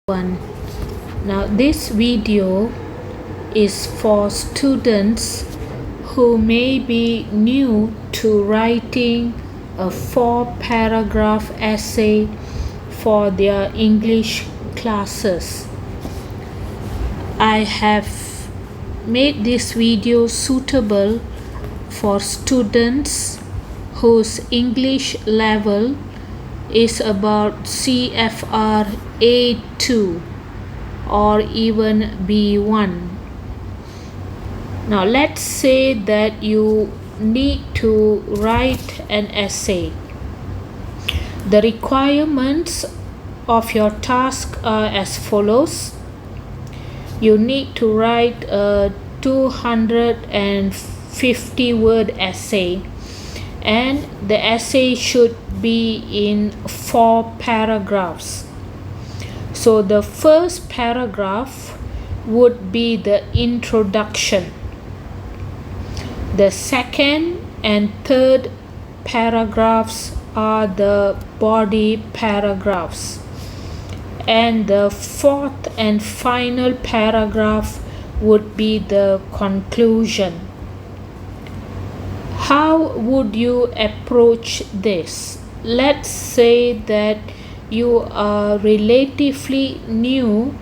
One. Now this video is for students who may be new to writing a 4-paragraph essay for their English classes. I have made this video suitable for students whose English level is about CFR A2 or even B1. Now let's say that you need to write an essay. The requirements of your task are as follows. You need to write a 250-word essay, and the essay should be in 4 paragraphs. So the first paragraph would be the introduction. The second and third paragraphs are the body paragraphs, and the fourth and final paragraph would be the conclusion. How would you approach this? Let's say that you are relatively new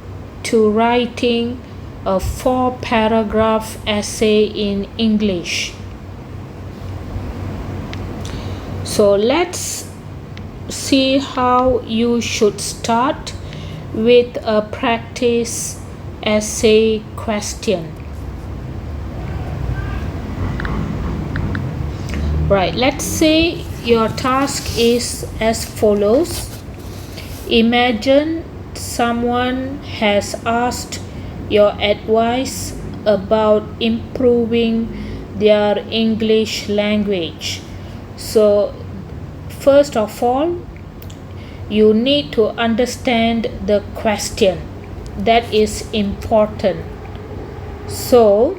to writing a 4-paragraph essay in English. So let's see how you should start with a practice essay question. Right, let's say your task is as follows. Imagine someone has asked your advice about improving their English language. So, first of all, you need to understand the question. That is important. So,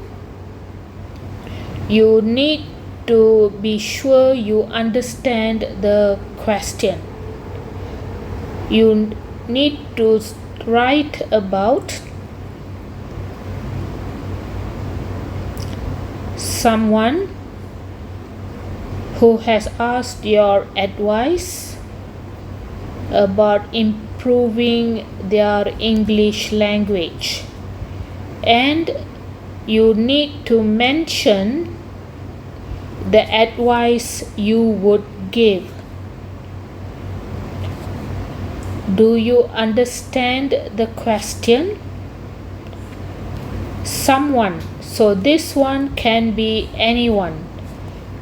you need to be sure you understand the question. You need to write about someone who has asked your advice about improving their English language, and you need to mention the advice you would give. Do you understand the question? Someone. So this one can be anyone.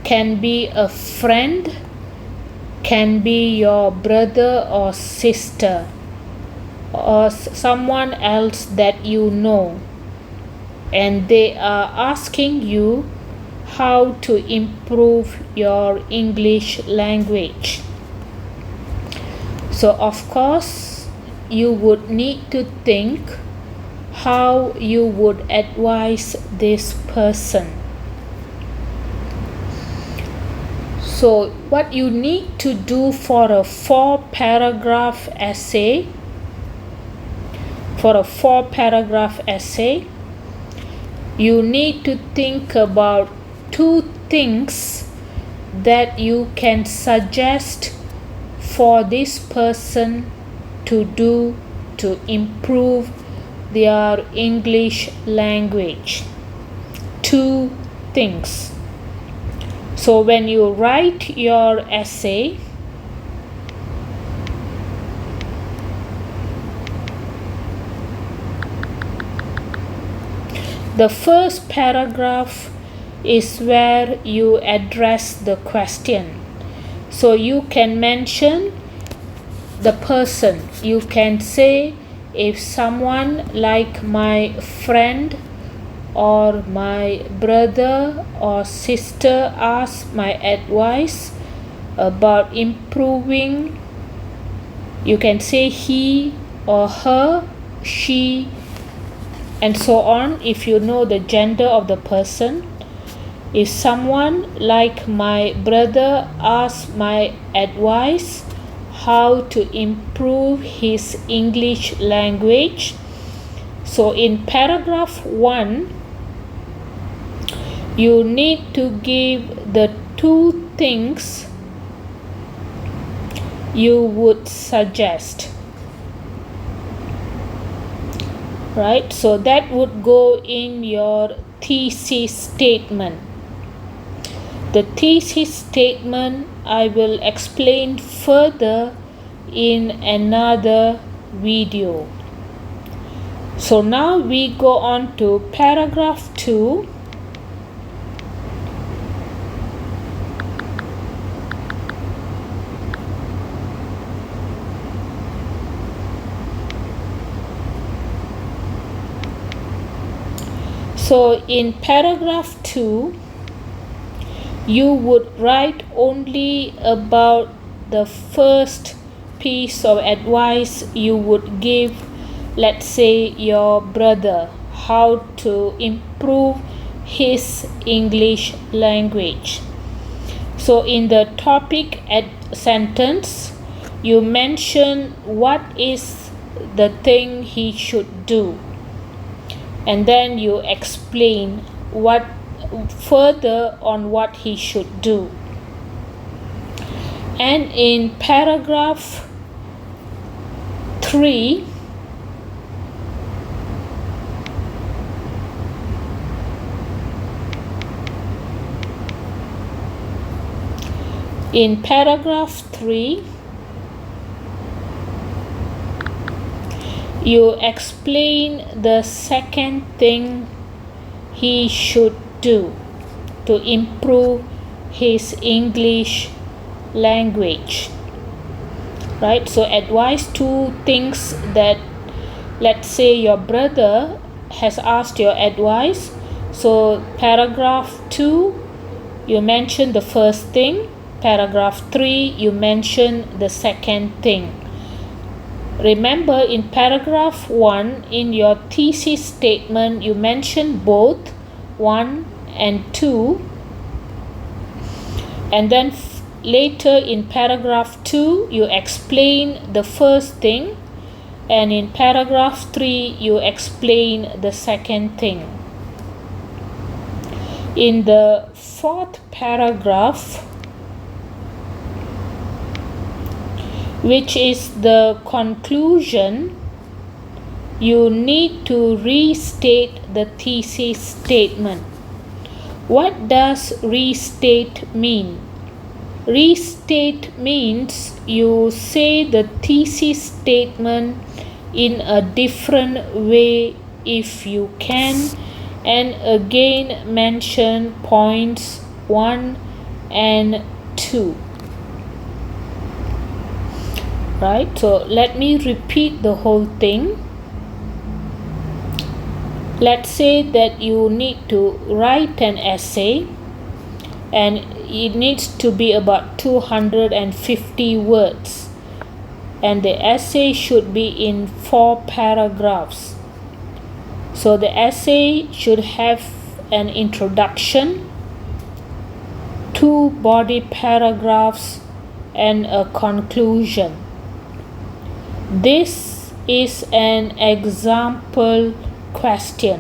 Can be a friend, can be your brother or sister, or someone else that you know, and they are asking you how to improve your English language. So of course you would need to think how you would advise this person. So what you need to do for a 4-paragraph essay, you need to think about 2 things that you can suggest for this person to do to improve their English language. 2 things. So when you write your essay, the first paragraph is where you address the question. So you can mention the person. You can say, if someone like my friend or my brother or sister asks my advice about improving, you can say he or her, she, and so on if you know the gender of the person. If someone like my brother asks my advice how to improve his English language. So in paragraph 1, you need to give the 2 things you would suggest. Right? So that would go in your thesis statement. The thesis statement I will explain further in another video. So now we go on to paragraph 2. So in paragraph 2, you would write only about the first piece of advice you would give, let's say, your brother, how to improve his English language. So in the topic sentence, you mention what is the thing he should do, and then you explain what further on what he should do. And in paragraph 3, you explain the second thing he should do to improve his English language. Right? So advise 2 things that, let's say, your brother has asked your advice. So paragraph 2, you mention the first thing. Paragraph 3, you mention the second thing. Remember, in paragraph 1, in your thesis statement, you mention both 1 and 2. And then later in paragraph 2, you explain the first thing. And in paragraph 3, you explain the second thing. In the 4th paragraph, which is the conclusion, you need to restate the thesis statement. What does restate mean? Restate means you say the thesis statement in a different way if you can, and again mention points 1 and 2. Right? So let me repeat the whole thing. Let's say that you need to write an essay, and it needs to be about 250 words, and the essay should be in 4 paragraphs. So the essay should have an introduction, 2 body paragraphs, and a conclusion. This is an example question.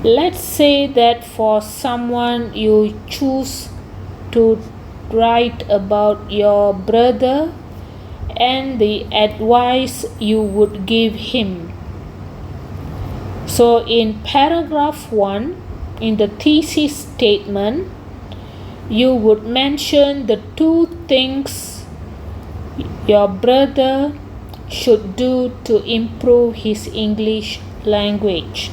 Let's say that for someone you choose to write about your brother and the advice you would give him. So in paragraph 1, in the thesis statement, you would mention the 2 things your brother should do to improve his English language.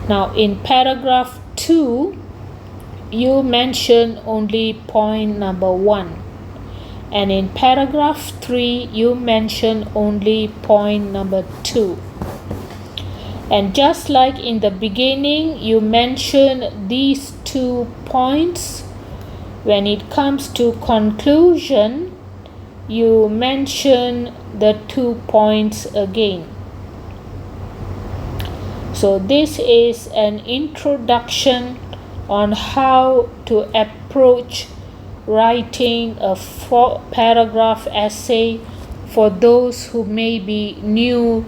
Now in paragraph 2, you mention only point number 1, and in paragraph 3, you mention only point number 2. And just like in the beginning, you mention these 2 points, when it comes to conclusion, you mention the 2 points again. So this is an introduction on how to approach writing a 4-paragraph essay for those who may be new